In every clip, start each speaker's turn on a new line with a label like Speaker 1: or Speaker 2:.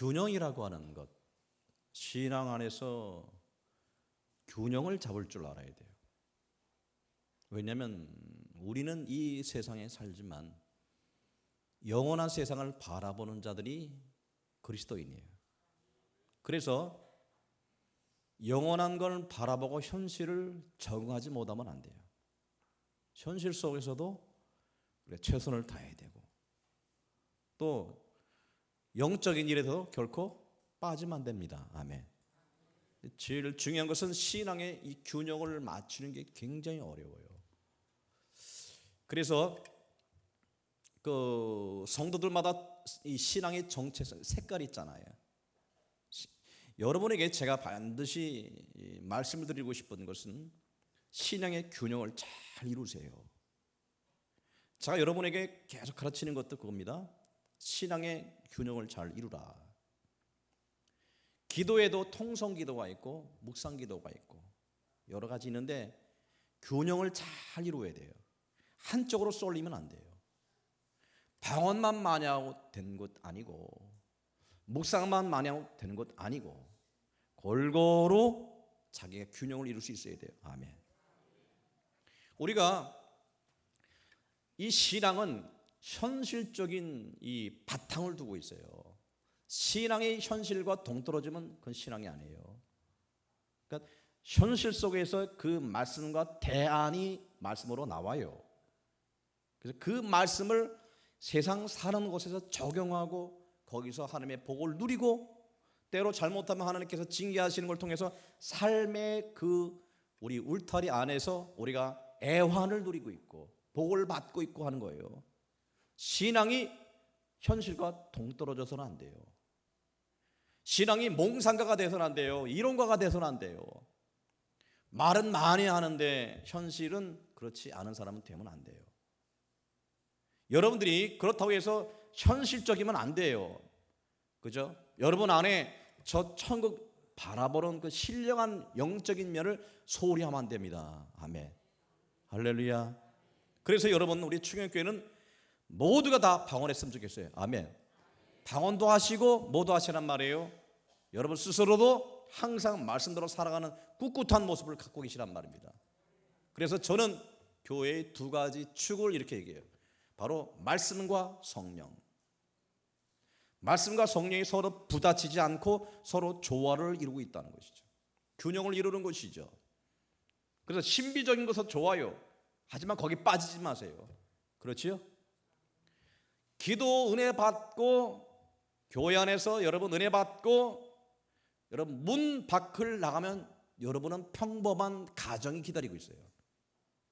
Speaker 1: 균형이라고 하는 것, 신앙 안에서 균형을 잡을 줄 알아야 돼요. 왜냐하면 우리는 이 세상에 살지만 영원한 세상을 바라보는 자들이 그리스도인이에요. 그래서 영원한 걸 바라보고 현실을 적응하지 못하면 안 돼요. 현실 속에서도 최선을 다해야 되고, 또 영적인 일에도 결코 빠지면 안 됩니다. 아멘. 제일 중요한 것은 신앙의 이 균형을 맞추는 게 굉장히 어려워요. 그래서 그 성도들마다 이 신앙의 정체성, 색깔이 있잖아요. 여러분에게 제가 반드시 말씀을 드리고 싶은 것은 신앙의 균형을 잘 이루세요. 제가 여러분에게 계속 가르치는 것도 그겁니다. 신앙의 균형을 잘 이루라. 기도에도 통성 기도가 있고 묵상 기도가 있고 여러 가지 있는데 균형을 잘 이루어야 돼요. 한쪽으로 쏠리면 안 돼요. 방언만 많이 하고 되는 것 아니고, 묵상만 많이 하고 되는 것 아니고, 골고루 자기가 균형을 이룰 수 있어야 돼요. 아멘. 우리가 이 신앙은 현실적인 이 바탕을 두고 있어요. 신앙의 현실과 동떨어지면 그건 신앙이 아니에요. 그러니까 현실 속에서 그 말씀과 대안이 말씀으로 나와요. 그래서 그 말씀을 세상 사는 곳에서 적용하고 거기서 하나님의 복을 누리고, 때로 잘못하면 하나님께서 징계하시는 걸 통해서 삶의 그 우리 울타리 안에서 우리가 애환을 누리고 있고 복을 받고 있고 하는 거예요. 신앙이 현실과 동떨어져서는 안 돼요. 신앙이 몽상가가 돼서는 안 돼요. 이론가가 돼서는 안 돼요. 말은 많이 하는데 현실은 그렇지 않은 사람은 되면 안 돼요. 여러분들이 그렇다고 해서 현실적이면 안 돼요. 그죠? 여러분 안에 저 천국 바라보는 그 신령한 영적인 면을 소홀히 하면 안 됩니다. 아멘. 할렐루야. 그래서 여러분, 우리 충영교회는 모두가 다 방언했으면 좋겠어요. 아멘. 방언도 하시고 모두 하시란 말이에요. 여러분 스스로도 항상 말씀대로 살아가는 꿋꿋한 모습을 갖고 계시란 말입니다. 그래서 저는 교회의 두 가지 축을 이렇게 얘기해요. 바로 말씀과 성령. 말씀과 성령이 서로 부딪히지 않고 서로 조화를 이루고 있다는 것이죠. 균형을 이루는 것이죠. 그래서 신비적인 것은 좋아요. 하지만 거기 빠지지 마세요. 그렇지요? 기도 은혜 받고 교회 안에서 여러분 은혜 받고 여러분 문 밖을 나가면 여러분은 평범한 가정이 기다리고 있어요.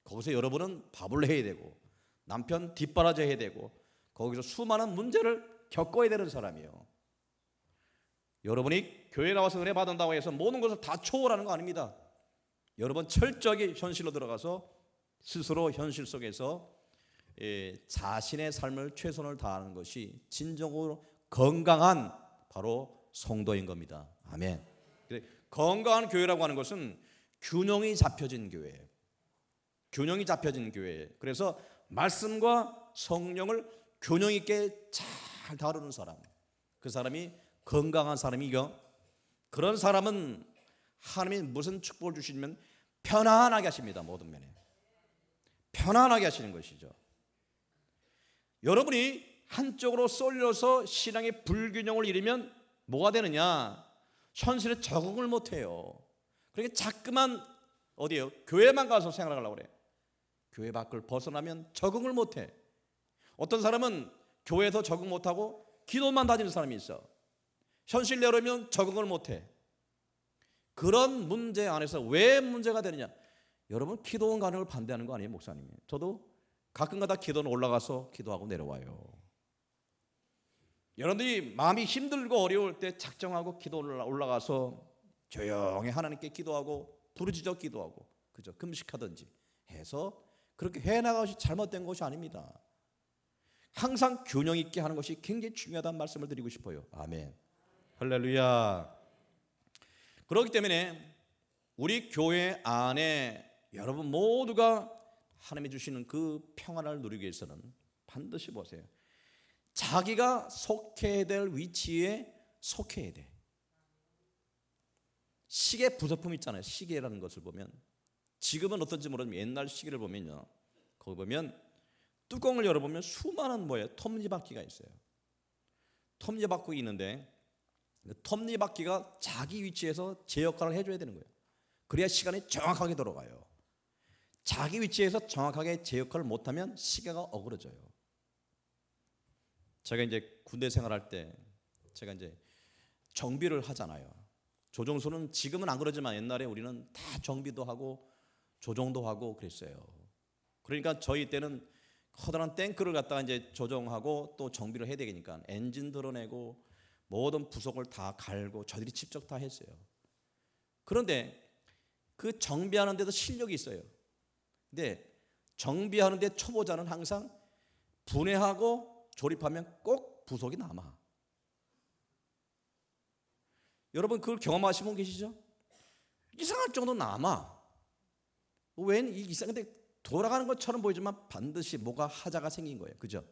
Speaker 1: 거기서 여러분은 밥을 해야 되고 남편 뒷바라지 해야 되고 거기서 수많은 문제를 겪어야 되는 사람이에요. 여러분이 교회 나와서 은혜 받는다고 해서 모든 것을 다 초월하는 거 아닙니다. 여러분 철저하게 현실로 들어가서 스스로 현실 속에서 자신의 삶을 최선을 다하는 것이 진정으로 건강한 바로 성도인 겁니다. 아멘. 건강한 교회라고 하는 것은 균형이 잡혀진 교회, 균형이 잡혀진 교회. 그래서 말씀과 성령을 균형 있게 잘 다루는 사람, 그 사람이 건강한 사람이고, 그런 사람은 하나님이 무슨 축복을 주시면 편안하게 하십니다. 모든 면에 편안하게 하시는 것이죠. 여러분이 한쪽으로 쏠려서 신앙의 불균형을 이루면 뭐가 되느냐? 현실에 적응을 못해요. 그러니까 자꾸만 어디에요? 교회만 가서 생활하려고 그래. 교회 밖을 벗어나면 적응을 못해. 어떤 사람은 교회에서 적응 못하고 기도만 다니는 사람이 있어. 현실 내려오면 적응을 못해. 그런 문제 안에서 왜 문제가 되느냐? 여러분 기도원 가는 걸 반대하는 거 아니에요, 목사님이? 저도 가끔가다 기도는 올라가서 기도하고 내려와요. 여러분들이 마음이 힘들고 어려울 때 작정하고 기도 올라가서 조용히 하나님께 기도하고 부르짖어 기도하고, 그죠? 금식하든지 해서 그렇게 해나가는 것이 잘못된 것이 아닙니다. 항상 균형 있게 하는 것이 굉장히 중요하다는 말씀을 드리고 싶어요. 아멘. 할렐루야. 그렇기 때문에 우리 교회 안에 여러분 모두가 하나님이 주시는 그 평안을 누리기 위해서는 반드시 보세요. 자기가 속해야 될 위치에 속해야 돼. 시계 부속품 있잖아요. 시계라는 것을 보면 지금은 어떤지 모르지만 옛날 시계를 보면요, 거기 보면 뚜껑을 열어보면 수많은 톱니바퀴가 있어요. 톱니바퀴가 있는데 톱니바퀴가 자기 위치에서 제 역할을 해줘야 되는 거예요. 그래야 시간이 정확하게 돌아가요. 자기 위치에서 정확하게 제 역할을 못하면 시계가 어그러져요. 제가 이제 군대 생활할 때 제가 이제 정비를 하잖아요. 조종소는 지금은 안 그러지만 옛날에 우리는 다 정비도 하고 조종도 하고 그랬어요. 그러니까 저희 때는 커다란 탱크를 갖다가 이제 조종하고 또 정비를 해야 되니까 엔진 드러내고 모든 부속을 다 갈고 저들이 직접 다 했어요. 그런데 그 정비하는 데도 실력이 있어요. 근데 정비하는 데 초보자는 항상 분해하고 조립하면 꼭 부속이 남아. 여러분 그걸 경험하신 분 계시죠? 이상할 정도 남아. 웬 이상한데 돌아가는 것처럼 보이지만 반드시 뭐가 하자가 생긴 거예요. 그죠?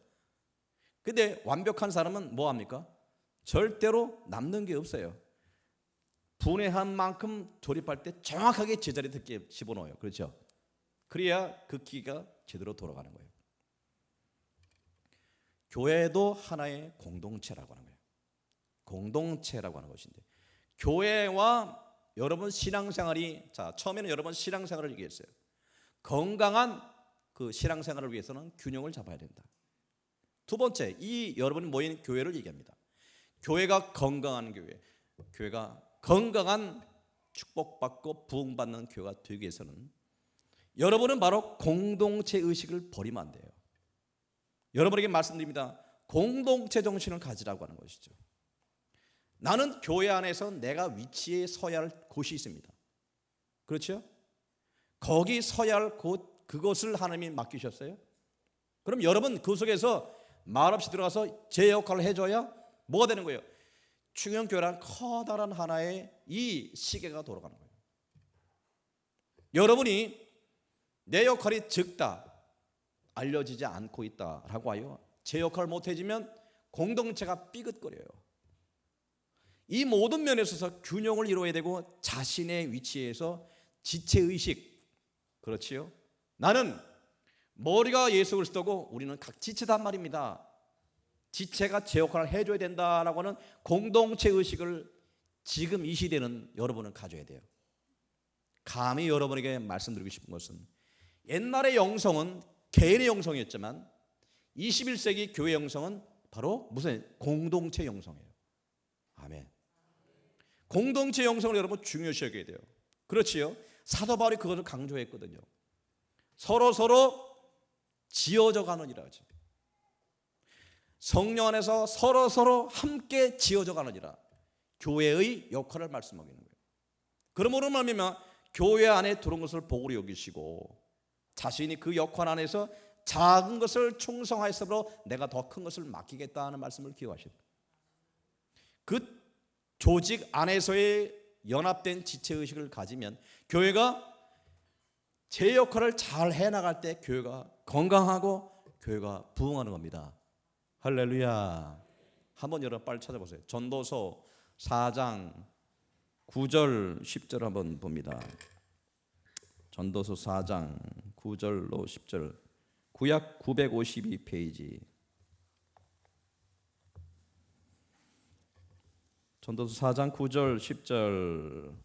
Speaker 1: 근데 완벽한 사람은 뭐 합니까? 절대로 남는 게 없어요. 분해한 만큼 조립할 때 정확하게 제자리에 듣게 집어넣어요. 그렇죠? 그래야 그 기가 제대로 돌아가는 거예요. 교회도 하나의 공동체라고 하는 거예요. 공동체라고 하는 것인데 교회와 여러분 신앙생활이, 자, 처음에는 여러분 신앙생활을 얘기했어요. 건강한 그 신앙생활을 위해서는 균형을 잡아야 된다. 두 번째, 이 여러분이 모인 교회를 얘기합니다. 교회가 건강한 교회, 교회가 건강한 축복받고 부흥받는 교회가 되기 위해서는 여러분은 바로 공동체 의식을 버리면 안 돼요. 여러분에게 말씀드립니다. 공동체 정신을 가지라고 하는 것이죠. 나는 교회 안에서 내가 위치에 서야 할 곳이 있습니다. 그렇죠? 거기 서야 할 곳, 그것을 하나님이 맡기셨어요. 그럼 여러분 그 속에서 말없이 들어가서 제 역할을 해줘야 뭐가 되는 거예요? 충영교회란 커다란 하나의 이 시계가 돌아가는 거예요. 여러분이 내 역할이 적다, 알려지지 않고 있다라고 하여 제 역할을 못해지면 공동체가 삐긋거려요. 이 모든 면에 있어서 균형을 이루어야 되고 자신의 위치에서 지체의식, 그렇지요? 나는 머리가 예수 그리스도고 우리는 각 지체단 말입니다. 지체가 제 역할을 해줘야 된다라고 하는 공동체 의식을 지금 이 시대는 여러분은 가져야 돼요. 감히 여러분에게 말씀드리고 싶은 것은 옛날의 영성은 개인의 영성이었지만 21세기 교회 영성은 바로 무슨 공동체 영성이에요. 아멘. 공동체 영성을 여러분 중요시 여겨야 돼요. 그렇지요? 사도 바울이 그것을 강조했거든요. 서로 지어져 가느니라 하지. 성령 안에서 서로 함께 지어져 가느니라. 교회의 역할을 말씀하고 있는 거예요. 그러므로 말미암아 교회 안에 들어온 것을 복으로 여기시고 자신이 그 역할 안에서 작은 것을 충성하였으므로 내가 더 큰 것을 맡기겠다는 말씀을 기억하십니다. 그 조직 안에서의 연합된 지체의식을 가지면 교회가 제 역할을 잘 해나갈 때 교회가 건강하고 교회가 부흥하는 겁니다. 할렐루야. 한번 여러분 빨리 찾아보세요. 전도서 4장 9절 10절 한번 봅니다. 전도서 4장 9절로 10절, 구약 952페이지. 전도서 4장 9절 10절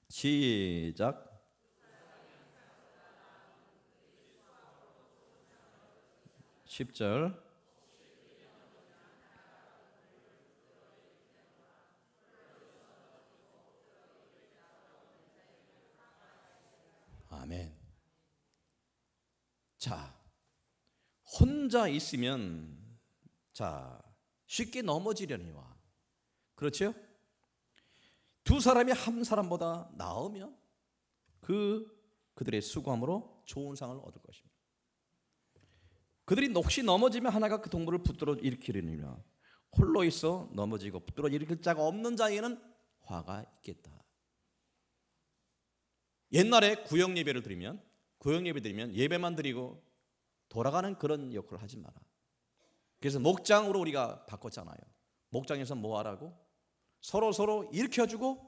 Speaker 1: 시작. (10절) 아멘. 자, 혼자 있으면 자 쉽게 넘어지려니와, 그렇죠? 두 사람이 한 사람보다 나으면 그들의 수고함으로 좋은 상을 얻을 것입니다. 그들이 혹시 넘어지면 하나가 그 동물을 붙들어 일으키려니와 홀로 있어 넘어지고 붙들어 일으킬 자가 없는 자에게는 화가 있겠다. 옛날에 구역 예배를 드리면 예배만 드리고 돌아가는 그런 역할을 하지 마라. 그래서 목장으로 우리가 바꿨잖아요. 목장에서 뭐 하라고? 서로 일으켜주고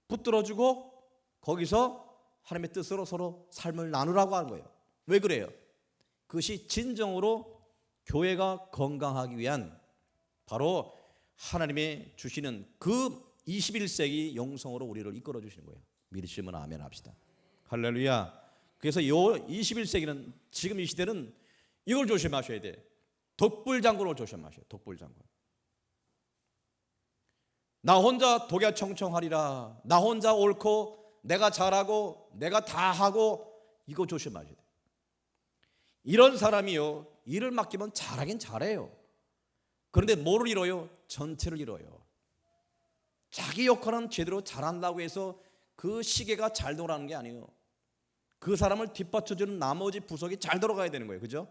Speaker 1: 붙들어주고 거기서 하나님의 뜻으로 서로 삶을 나누라고 하는 거예요. 왜 그래요? 그것이 진정으로 교회가 건강하기 위한 바로 하나님의 주시는 그 21세기 영성으로 우리를 이끌어 주시는 거예요. 믿으시면 아멘 합시다. 할렐루야. 그래서 요 21세기는 지금 이 시대는 이걸 조심하셔야 돼. 독불장군을 조심하셔요. 독불장군. 나 혼자 독야청청하리라. 나 혼자 옳고 내가 잘하고 내가 다 하고 이거 조심하셔야 돼. 이런 사람이요 일을 맡기면 잘하긴 잘해요. 그런데 뭐를 이뤄요? 전체를 이뤄요. 자기 역할은 제대로 잘한다고 해서 그 시계가 잘 돌아가는 게 아니에요. 그 사람을 뒷받쳐주는 나머지 부속이 잘 돌아가야 되는 거예요. 그죠?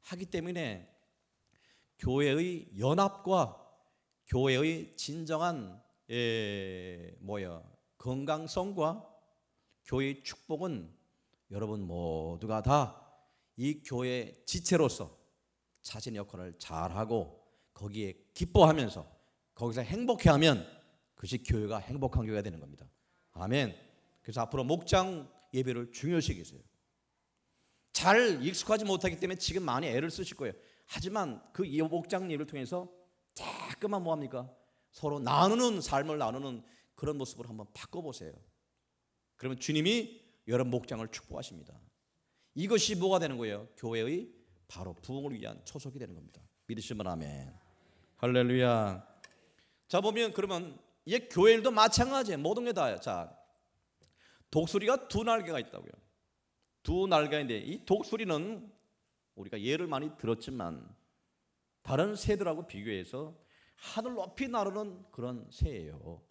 Speaker 1: 하기 때문에 교회의 연합과 교회의 진정한 건강성과 교회의 축복은 여러분 모두가 다 이 교회 지체로서 자신의 역할을 잘하고 거기에 기뻐하면서 거기서 행복해하면 그것이 교회가 행복한 교회가 되는 겁니다. 아멘. 그래서 앞으로 목장 예배를 중요시 여기세요. 잘 익숙하지 못하기 때문에 지금 많이 애를 쓰실 거예요. 하지만 그 목장 예배를 통해서 자꾸만 뭐합니까? 서로 나누는 삶을 나누는 그런 모습을 한번 바꿔보세요. 그러면 주님이 여러분 목장을 축복하십니다. 이것이 뭐가 되는 거예요? 교회의 바로 부흥을 위한 초석이 되는 겁니다. 믿으시면 아멘. 할렐루야. 자 보면 그러면 이 교회일도 마찬가지예요. 모든 게 다예요. 자 독수리가 두 날개가 있다고요. 두 날개인데 이 독수리는 우리가 예를 많이 들었지만 다른 새들하고 비교해서 하늘 높이 나르는 그런 새예요.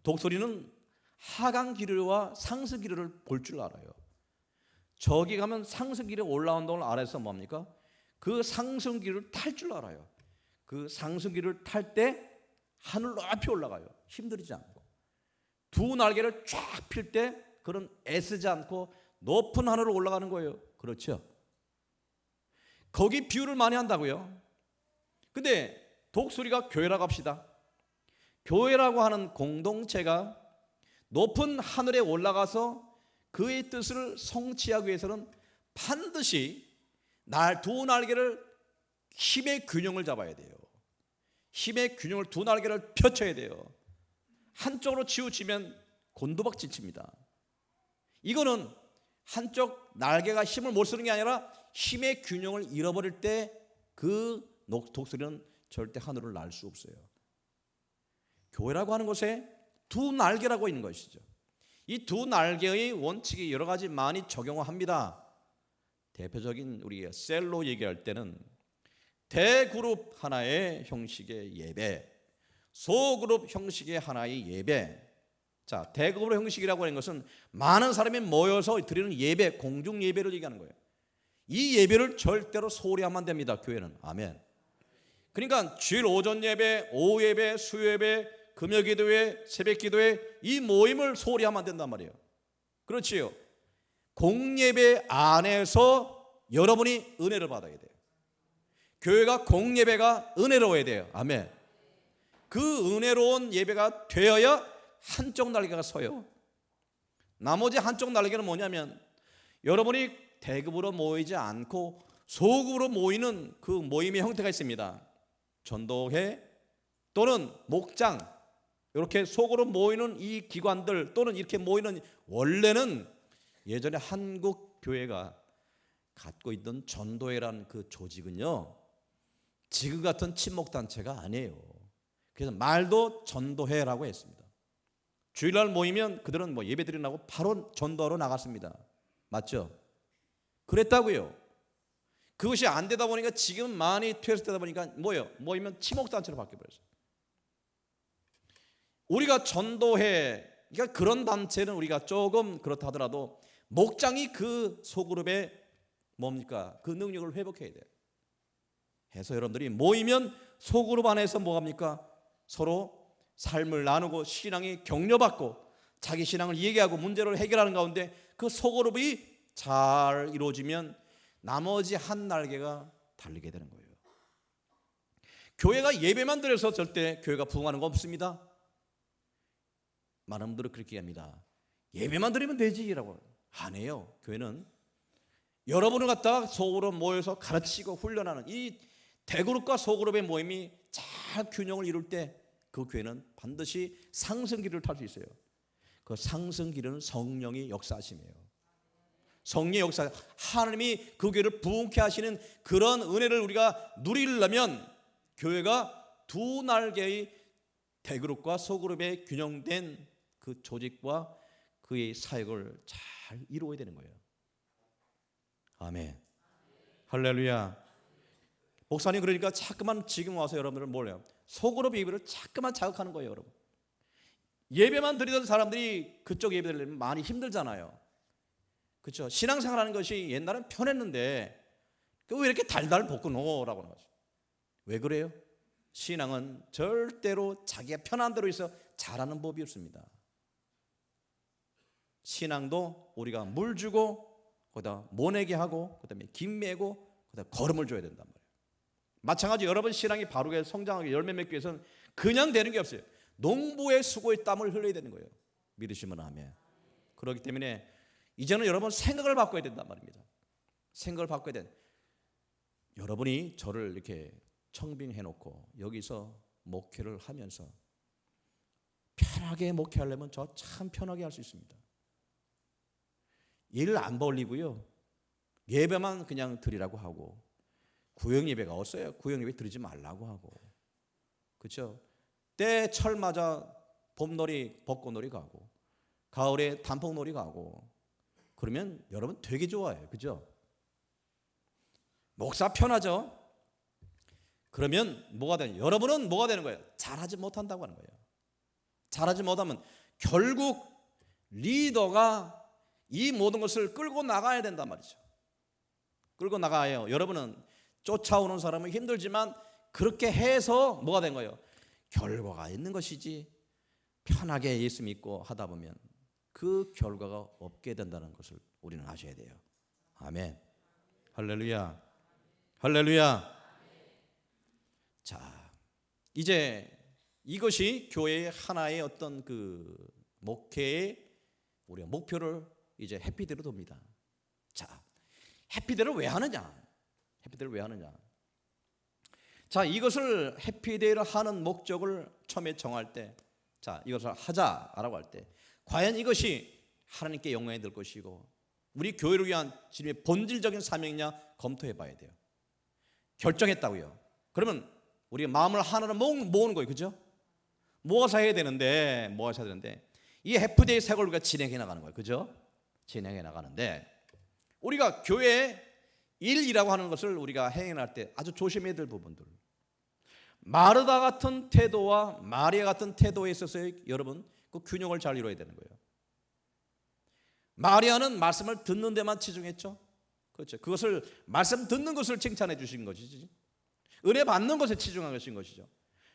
Speaker 1: 독수리는 하강 기류와 상승 기류를 볼 줄 알아요. 저기 가면 상승 기류 올라온다는 걸 알아서 뭡니까? 그 상승 기류를 탈 줄 알아요. 그 상승 기류를 탈 때 하늘 높이 올라가요. 힘들지 않고. 두 날개를 쫙 필 때 그런 애쓰지 않고 높은 하늘로 올라가는 거예요. 그렇죠? 거기 비유를 많이 한다고요. 근데 독수리가 교회라고 합시다. 교회라고 하는 공동체가 높은 하늘에 올라가서 그의 뜻을 성취하기 위해서는 반드시 두 날개를 힘의 균형을 잡아야 돼요. 힘의 균형을 두 날개를 펼쳐야 돼요. 한쪽으로 치우치면 곤두박질칩니다. 이거는 한쪽 날개가 힘을 못 쓰는 게 아니라 힘의 균형을 잃어버릴 때 그 독수리는 절대 하늘을 날 수 없어요. 교회라고 하는 곳에 두 날개라고 있는 것이죠. 이 두 날개의 원칙이 여러 가지 많이 적용합니다. 대표적인 우리가 셀로 얘기할 때는 대그룹 하나의 형식의 예배, 소그룹 형식의 하나의 예배. 자, 대그룹 형식이라고 하는 것은 많은 사람이 모여서 드리는 예배, 공중 예배를 얘기하는 거예요. 이 예배를 절대로 소홀히 하면 안 됩니다. 교회는. 아멘. 그러니까 주일 오전 예배, 오후 예배, 수요 예배, 금요 기도회, 새벽 기도회 이 모임을 소홀히 하면 안 된단 말이에요. 그렇지요. 공예배 안에서 여러분이 은혜를 받아야 돼요. 교회가 공예배가 은혜로워야 돼요. 아멘. 그 은혜로운 예배가 되어야 한쪽 날개가 서요. 나머지 한쪽 날개는 뭐냐면 여러분이 대급으로 모이지 않고 소급으로 모이는 그 모임의 형태가 있습니다. 전도회 또는 목장 이렇게 속으로 모이는 이 기관들 또는 이렇게 모이는 원래는 예전에 한국 교회가 갖고 있던 전도회라는 그 조직은요 지금 같은 친목단체가 아니에요. 그래서 말도 전도회라고 했습니다. 주일날 모이면 그들은 뭐 예배 드리려고 바로 전도하러 나갔습니다. 맞죠? 그랬다고요. 그것이 안 되다 보니까 지금 많이 퇴소되다 보니까 뭐예요? 모이면 친목단체로 바뀌어버렸어요. 우리가 전도회, 그러니까 그런 단체는 우리가 조금 그렇다 하더라도 목장이 그 소그룹의 뭡니까? 그 능력을 회복해야 돼요. 해서 여러분들이 모이면 소그룹 안에서 뭐합니까? 서로 삶을 나누고 신앙이 격려받고 자기 신앙을 얘기하고 문제를 해결하는 가운데 그 소그룹이 잘 이루어지면 나머지 한 날개가 달리게 되는 거예요. 교회가 예배만 드려서 절대 교회가 부흥하는 거 없습니다. 많은 분들은 그렇게 합니다. 예배만 드리면 되지라고. 안 해요. 교회는 여러분을 갖다가 소그룹 모여서 가르치고 훈련하는 이 대그룹과 소그룹의 모임이 잘 균형을 이룰 때 그 교회는 반드시 상승기를 탈 수 있어요. 그 상승기는 성령이 역사하심이에요. 성령의 역사, 하나님이 그 교회를 부흥케 하시는 그런 은혜를 우리가 누리려면 교회가 두 날개의 대그룹과 소그룹의 균형된 그 조직과 그의 사역을 잘 이루어야 되는 거예요. 아멘. 할렐루야. 목사님 그러니까 자꾸만 지금 와서 여러분들을 몰라요. 소그룹 예배를 자꾸만 자극하는 거예요, 여러분. 예배만 드리던 사람들이 그쪽 예배 드리려면 많이 힘들잖아요. 그렇죠? 신앙생활하는 것이 옛날엔 편했는데 왜 이렇게 달달 볶고 놓으라고 하는 거죠. 왜 그래요? 신앙은 절대로 자기가 편한 대로 있어 잘하는 법이 없습니다. 신앙도 우리가 물 주고 거기다 모내게 하고 그다음에 김 매고 그다음에 걸음을 줘야 된단 말이에요. 마찬가지 여러분 신앙이 바르게 성장하게 열매 맺기 위해서는 그냥 되는 게 없어요. 농부의 수고의 땀을 흘려야 되는 거예요. 믿으시면 아멘. 그렇기 때문에 이제는 여러분 생각을 바꿔야 된단 말입니다. 생각을 바꿔야 돼. 여러분이 저를 이렇게 청빙해 놓고 여기서 목회를 하면서 편하게 목회하려면 저 참 편하게 할 수 있습니다. 일 안 벌리고요. 예배만 그냥 드리라고 하고 구역 예배가 없어요. 구역 예배 드리지 말라고 하고 그렇죠? 때 철 맞아 봄놀이 벚꽃놀이 가고 가을에 단풍놀이 가고 그러면 여러분 되게 좋아해요. 그죠? 목사 편하죠? 그러면 뭐가 되냐? 여러분은 뭐가 되는 거예요? 잘하지 못한다고 하는 거예요. 잘하지 못하면 결국 리더가 이 모든 것을 끌고 나가야 된단 말이죠. 끌고 나가요. 여러분은 쫓아오는 사람은 힘들지만 그렇게 해서 뭐가 된 거예요? 결과가 있는 것이지. 편하게 예수 믿고 하다 보면 그 결과가 없게 된다는 것을 우리는 아셔야 돼요. 아멘. 할렐루야. 할렐루야. 자, 이제 이것이 교회의 하나의 어떤 그 목회의 우리가 목표를 이제 해피데이로 돕니다. 자, 해피데이를 왜 하느냐? 해피데이를 왜 하느냐? 자, 이것을 해피데이를 하는 목적을 처음에 정할 때, 자, 이것을 하자라고 할 때, 과연 이것이 하나님께 영광이 될 것이고 우리 교회를 위한 주님의 본질적인 사명이냐 검토해봐야 돼요. 결정했다고요. 그러면 우리가 마음을 하나로 모으는 거예요, 그죠? 모아서 해야 되는데, 이 해피데이 생활을 우리가 진행해 나가는 거예요, 그죠? 진행해 나가는데 우리가 교회 일이라고 하는 것을 우리가 행할 때 아주 조심해야 될 부분들. 마르다 같은 태도와 마리아 같은 태도에 있어서 여러분 그 균형을 잘 이루어야 되는 거예요. 마리아는 말씀을 듣는 데만 치중했죠. 그렇죠. 그것을 말씀 듣는 것을 칭찬해 주신 것이지. 은혜 받는 것에 치중한 것이죠.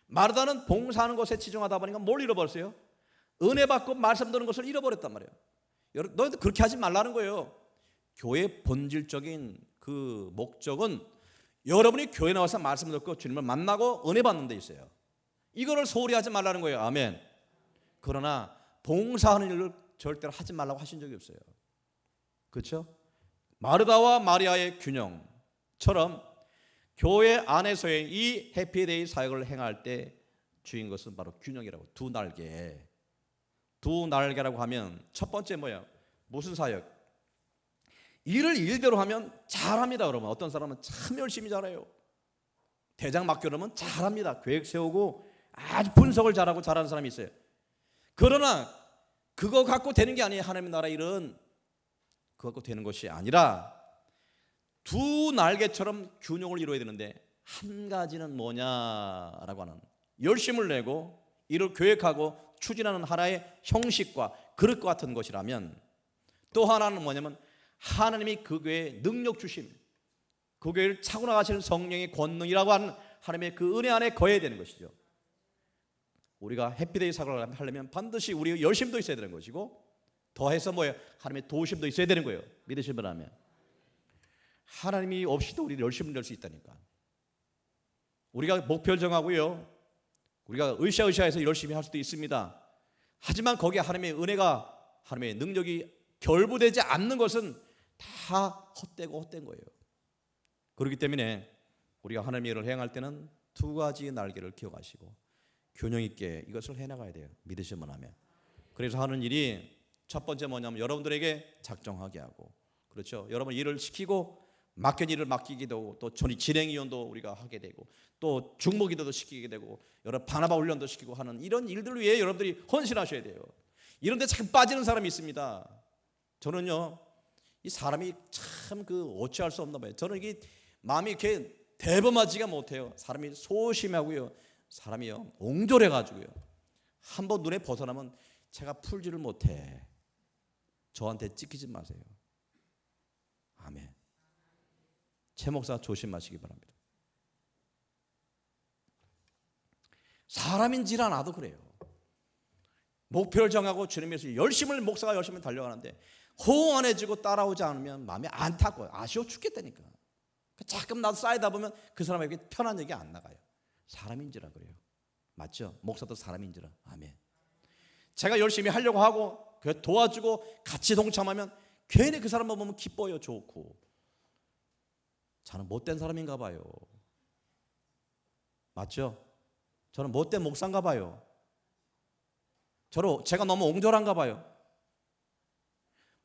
Speaker 1: 마르다는 봉사하는 것에 치중하다 보니까 뭘 잃어버렸어요? 은혜 받고 말씀 듣는 것을 잃어버렸단 말이에요. 여러분, 너희들 그렇게 하지 말라는 거예요. 교회의 본질적인 그 목적은 여러분이 교회 나와서 말씀 듣고 주님을 만나고 은혜 받는 데 있어요. 이거를 소홀히 하지 말라는 거예요. 아멘. 그러나 봉사하는 일을 절대로 하지 말라고 하신 적이 없어요. 그렇죠? 마르다와 마리아의 균형처럼 교회 안에서의 이 해피데이 사역을 행할 때 주인 것은 바로 균형이라고. 두 날개라고 하면 첫 번째 뭐예요? 무슨 사역? 일을 일대로 하면 잘합니다. 여러분 어떤 사람은 참 열심히 잘해요. 대장 맡겨 놓으면 잘합니다. 계획 세우고 아주 분석을 잘하고 잘하는 사람이 있어요. 그러나 그거 갖고 되는 게 아니에요. 하나님의 나라 일은 그거 갖고 되는 것이 아니라 두 날개처럼 균형을 이루어야 되는데 한 가지는 뭐냐라고 하는 열심을 내고 이를 계획하고 추진하는 하나의 형식과 그릇과 같은 것이라면 또 하나는 뭐냐면 하나님이 그 교회에 능력 주심, 그 교회를 차고 나가시는 성령의 권능이라고 하는 하나님의 그 은혜 안에 거해야 되는 것이죠. 우리가 해피데이 사역을 하려면 반드시 우리의 열심도 있어야 되는 것이고 더해서 뭐예요? 하나님의 도우심도 있어야 되는 거예요. 믿으시면 하면 하나님이 없이도 우리 열심을 낼 수 있다니까. 우리가 목표를 정하고요, 우리가 으쌰으쌰해서 열심히 할 수도 있습니다. 하지만 거기에 하나님의 은혜가, 하나님의 능력이 결부되지 않는 것은 다 헛되고 헛된 거예요. 그렇기 때문에 우리가 하나님의 일을 행할 때는 두 가지 날개를 기억하시고 균형 있게 이것을 해나가야 돼요. 믿으시면 하면. 그래서 하는 일이 첫 번째 뭐냐면 여러분들에게 작정하게 하고, 그렇죠, 여러분 일을 시키고 맡긴 일을 맡기기도 하고, 또 진행위원도 우리가 하게 되고, 또 중보기도도 시키게 되고, 여러 바나바 훈련도 시키고 하는 이런 일들 위해 여러분들이 헌신하셔야 돼요. 이런 데 참 빠지는 사람이 있습니다. 저는요, 이 사람이 참 어찌할 수 없나 봐요. 저는 이게 마음이 이렇게 대범하지가 못해요. 사람이 소심하고요, 사람이요 옹졸해 가지고요, 한번 눈에 벗어나면 제가 풀지를 못해. 저한테 찍히지 마세요. 아멘. 최 목사 조심하시기 바랍니다. 사람인지라 나도 그래요. 목표를 정하고 주님께서 목사가 열심히 달려가는데 호응 안 해주고 따라오지 않으면 마음이 안타까워요. 아쉬워 죽겠다니까. 자꾸 나도 쌓이다 보면 그 사람에게 편한 얘기 안 나가요. 사람인지라 그래요. 맞죠? 목사도 사람인지라. 아멘. 제가 열심히 하려고 하고 도와주고 같이 동참하면 괜히 그 사람만 보면 기뻐요. 좋고. 저는 못된 사람인가 봐요. 맞죠? 저는 못된 목사인가 봐요. 제가 너무 옹졸한가 봐요.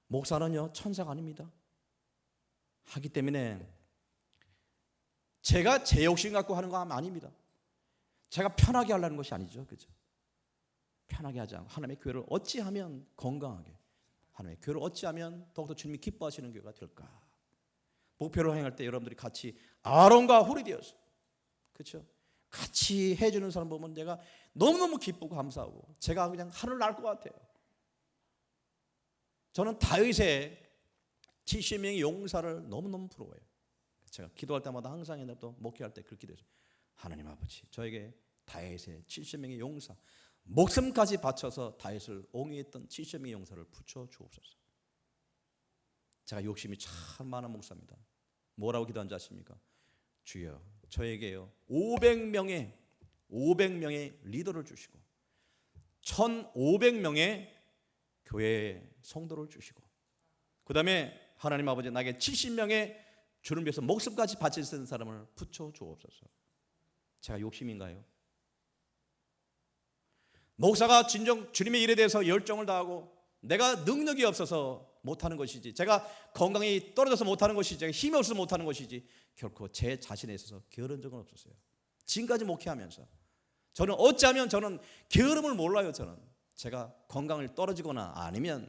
Speaker 1: 목사는요 천사가 아닙니다. 하기 때문에 제가 제 욕심 갖고 하는 거 아닙니다. 제가 편하게 하려는 것이 아니죠. 그죠? 편하게 하지 않고 하나님의 교회를 어찌하면 건강하게, 하나님의 교회를 어찌하면 더욱더 주님이 기뻐하시는 교회가 될까. 목표를 행할 때 여러분들이 같이 아론과 홀이 되어서, 그렇죠, 같이 해주는 사람 보면 내가 너무너무 기쁘고 감사하고 제가 그냥 하늘 날 것 같아요. 저는 다윗의 70명의 용사를 너무너무 부러워해요. 제가 기도할 때마다 항상 또 목회할 때 그렇게 기도해요. 하나님 아버지, 저에게 다윗의 70명의 용사, 목숨까지 바쳐서 다윗을 옹이했던 70명의 용사를 붙여 주옵소서. 제가 욕심이 참 많은 목사입니다. 뭐라고 기도한지 아십니까? 주여, 저에게요 500명의 리더를 주시고 1500명의 교회 성도를 주시고, 그 다음에 하나님 아버지, 나에게 70명의 주를 위해서 목숨까지 바칠 수 있는 사람을 붙여 주옵소서. 제가 욕심인가요? 목사가 진정 주님의 일에 대해서 열정을 다하고 내가 능력이 없어서 못하는 것이지, 제가 건강이 떨어져서 못하는 것이지, 제가 힘이 없어서 못하는 것이지, 결코 제 자신에 있어서 게으른 적은 없었어요. 지금까지 목회하면서 저는 어찌하면 저는 게으름을 몰라요. 저는 제가 건강을 떨어지거나 아니면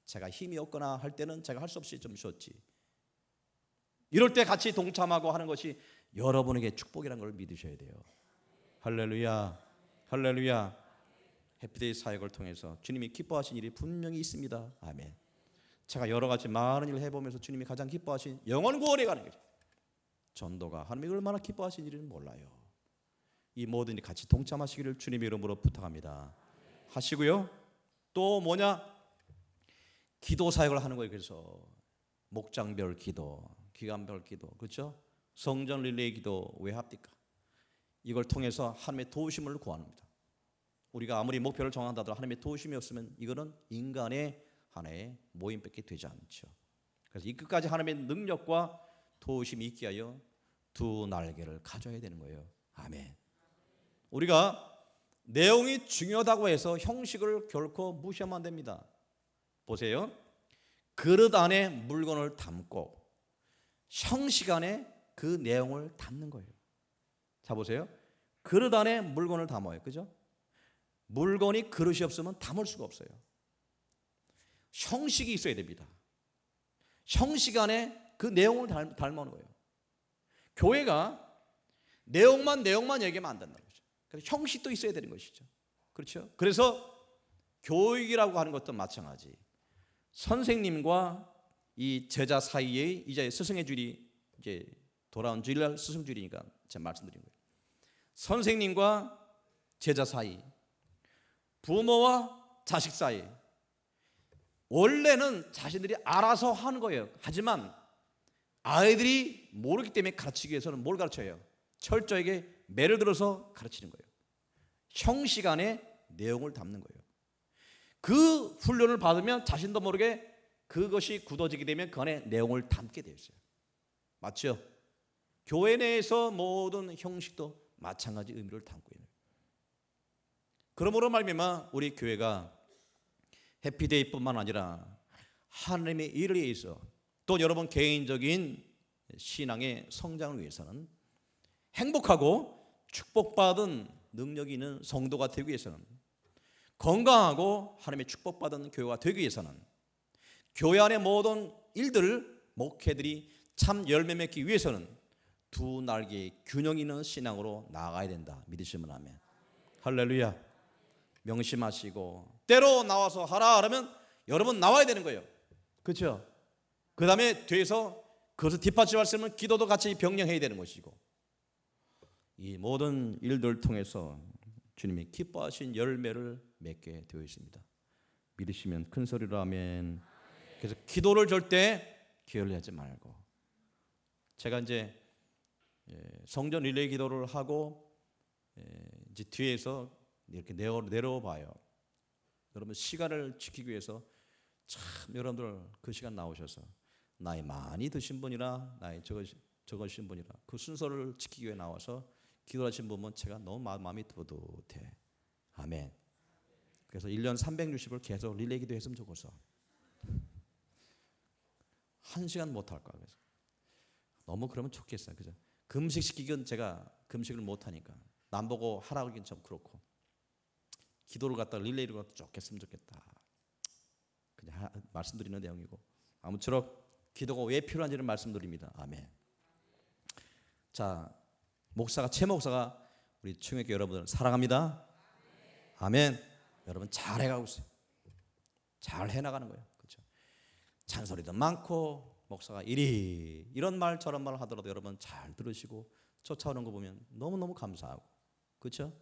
Speaker 1: 제가 힘이 없거나 할 때는 제가 할 수 없이 좀 쉬었지. 이럴 때 같이 동참하고 하는 것이 여러분에게 축복이라는 걸 믿으셔야 돼요. 할렐루야, 할렐루야. 해피데이 사역을 통해서 주님이 기뻐하신 일이 분명히 있습니다. 아멘. 제가 여러 가지 많은 일을 해보면서 주님이 가장 기뻐하신 영혼 구원에 가는 거죠. 전도가 하나님이 얼마나 기뻐하신 일인지 몰라요. 이 모든 일이 같이 동참하시기를 주님의 이름으로 부탁합니다. 하시고요. 또 뭐냐? 기도 사역을 하는 거예요. 그래서 목장별 기도, 기간별 기도, 그렇죠? 성전 릴레이 기도 왜 합니까? 이걸 통해서 하나님의 도우심을 구합니다. 우리가 아무리 목표를 정한다도 하나님의 도우심이 없으면 이거는 인간의 하나의 모임밖에 되지 않죠. 그래서 이 끝까지 하나님의 능력과 도우심이 있게 하여 두 날개를 가져야 되는 거예요. 아멘. 우리가 내용이 중요하다고 해서 형식을 결코 무시하면 안 됩니다. 보세요. 그릇 안에 물건을 담고 형식 안에 그 내용을 담는 거예요. 자 보세요. 그릇 안에 물건을 담아요. 그죠? 물건이 그릇이 없으면 담을 수가 없어요. 형식이 있어야 됩니다. 형식 안에 그 내용을 담아놓은 거예요. 교회가 내용만 얘기하면 안 된다는 거죠. 그래서 형식도 있어야 되는 것이죠. 그렇죠? 그래서 교육이라고 하는 것도 마찬가지. 선생님과 이 제자 사이에 이제 스승의 줄이 이제 돌아온 주일날 스승 줄이니까 제가 말씀드린 거예요. 선생님과 제자 사이, 부모와 자식 사이, 원래는 자신들이 알아서 하는 거예요. 하지만 아이들이 모르기 때문에 가르치기 위해서는 뭘 가르쳐요? 철저하게 매를 들어서 가르치는 거예요. 형식 안에 내용을 담는 거예요. 그 훈련을 받으면 자신도 모르게 그것이 굳어지게 되면 그 안에 내용을 담게 되어 있어요. 맞죠? 교회 내에서 모든 형식도 마찬가지 의미를 담고 있는 거예요. 그러므로 말미암아 우리 교회가 해피데이뿐만 아니라 하나님의 일을 위해서 또 여러분 개인적인 신앙의 성장을 위해서는 행복하고 축복받은 능력이 있는 성도가 되기 위해서는 건강하고 하나님의 축복받은 교회가 되기 위해서는 교회 안의 모든 일들 목회들이 참 열매 맺기 위해서는 두 날개의 균형 있는 신앙으로 나아가야 된다. 믿으시면 아멘. 할렐루야. 명심하시고 때로 나와서 하라 하면 여러분 나와야 되는 거예요. 그렇죠? 그 다음에 뒤에서 그것을 뒷받침할 수 있는 기도도 같이 병령해야 되는 것이고 이 모든 일들을 통해서 주님이 기뻐하신 열매를 맺게 되어 있습니다. 믿으시면 큰 소리로 아멘. 그래서 기도를 절대 게을리하지 말고 제가 이제 성전 릴레이 기도를 하고 이제 뒤에서 이렇게 내려와 봐요. 여러분 시간을 지키기 위해서 참 여러분들 그 시간 나오셔서 나이 많이 드신 분이나 나이 적으신 분이나 그 순서를 지키기 위해 나와서 기도하신 분은 제가 너무 마음이 뿌듯해. 아멘. 그래서 1년 360을 계속 릴레이 기도했으면 좋겠어. 1시간 못할까 그래서 너무 그러면 좋겠어요. 그죠? 금식 시키긴 제가 금식을 못하니까 남 보고 하라고 하긴 좀 그렇고 기도를 갖다 릴레이를 갖다 쭉 했으면 좋겠다. 그냥 말씀드리는 내용이고 아무쪼록 기도가 왜 필요한지를 말씀드립니다. 아멘. 자, 최 목사가 우리 충격교 여러분들 사랑합니다. 아멘. 여러분 잘 해가고 있어요. 잘 해나가는 거예요. 그렇죠? 잔소리도 많고 목사가 이런 말 저런 말 하더라도 여러분 잘 들으시고 쫓아오는 거 보면 너무너무 감사하고 그렇죠?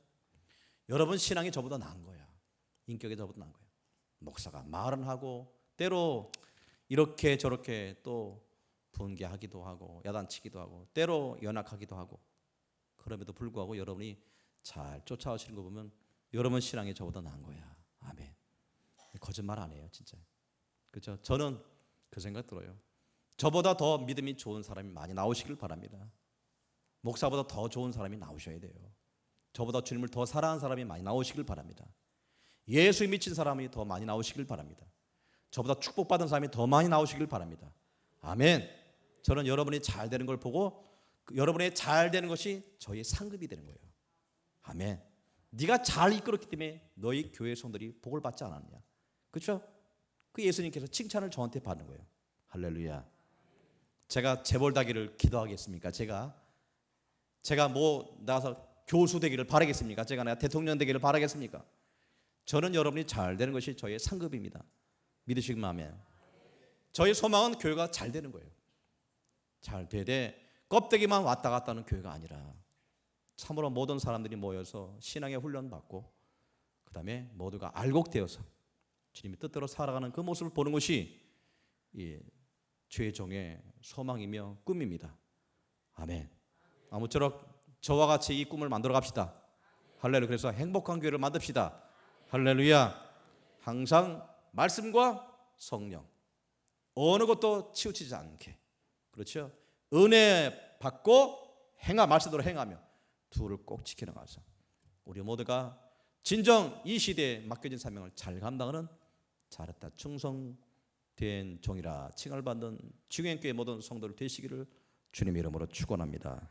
Speaker 1: 여러분 신앙이 저보다 나은 거야. 인격이 저보다 나은 거야. 목사가 말은 하고 때로 이렇게 저렇게 또 분개하기도 하고 야단치기도 하고 때로 연약하기도 하고 그럼에도 불구하고 여러분이 잘 쫓아오시는 거 보면 여러분 신앙이 저보다 나은 거야. 아멘. 거짓말 안 해요 진짜. 그렇죠? 저는 그 생각 들어요. 저보다 더 믿음이 좋은 사람이 많이 나오시길 바랍니다. 목사보다 더 좋은 사람이 나오셔야 돼요. 저보다 주님을 더 사랑하는 사람이 많이 나오시길 바랍니다. 예수에 미친 사람이 더 많이 나오시길 바랍니다. 저보다 축복받은 사람이 더 많이 나오시길 바랍니다. 아멘. 저는 여러분이 잘 되는 걸 보고 여러분의 잘 되는 것이 저희의 상급이 되는 거예요. 아멘. 네가 잘 이끌었기 때문에 너희 교회 성도들이 복을 받지 않았느냐. 그렇죠? 그 예수님께서 칭찬을 저한테 받는 거예요. 할렐루야. 제가 재벌다기를 기도하겠습니까? 제가 뭐 나가서 교수 되기를 바라겠습니까? 내가 대통령 되기를 바라겠습니까? 저는 여러분이 잘 되는 것이 저의 상급입니다. 믿으시기만 하면 저의 소망은 교회가 잘 되는 거예요. 잘 되되 껍데기만 왔다 갔다 하는 교회가 아니라 참으로 모든 사람들이 모여서 신앙의 훈련 받고 그 다음에 모두가 알곡되어서 주님의 뜻대로 살아가는 그 모습을 보는 것이 이 주의 종의 소망이며 꿈입니다. 아멘. 아무쪼록 저와 같이 이 꿈을 만들어 갑시다. 할렐루야. 그래서 행복한 교회를 만듭시다. 할렐루야. 항상 말씀과 성령 어느 것도 치우치지 않게 그렇죠. 은혜 받고 말씀대로 행하며 둘을 꼭 지켜나가서 우리 모두가 진정 이 시대에 맡겨진 사명을 잘 감당하는 잘했다 충성된 종이라 칭을 받는 중행교회 모든 성도를 되시기를 주님의 이름으로 축원합니다.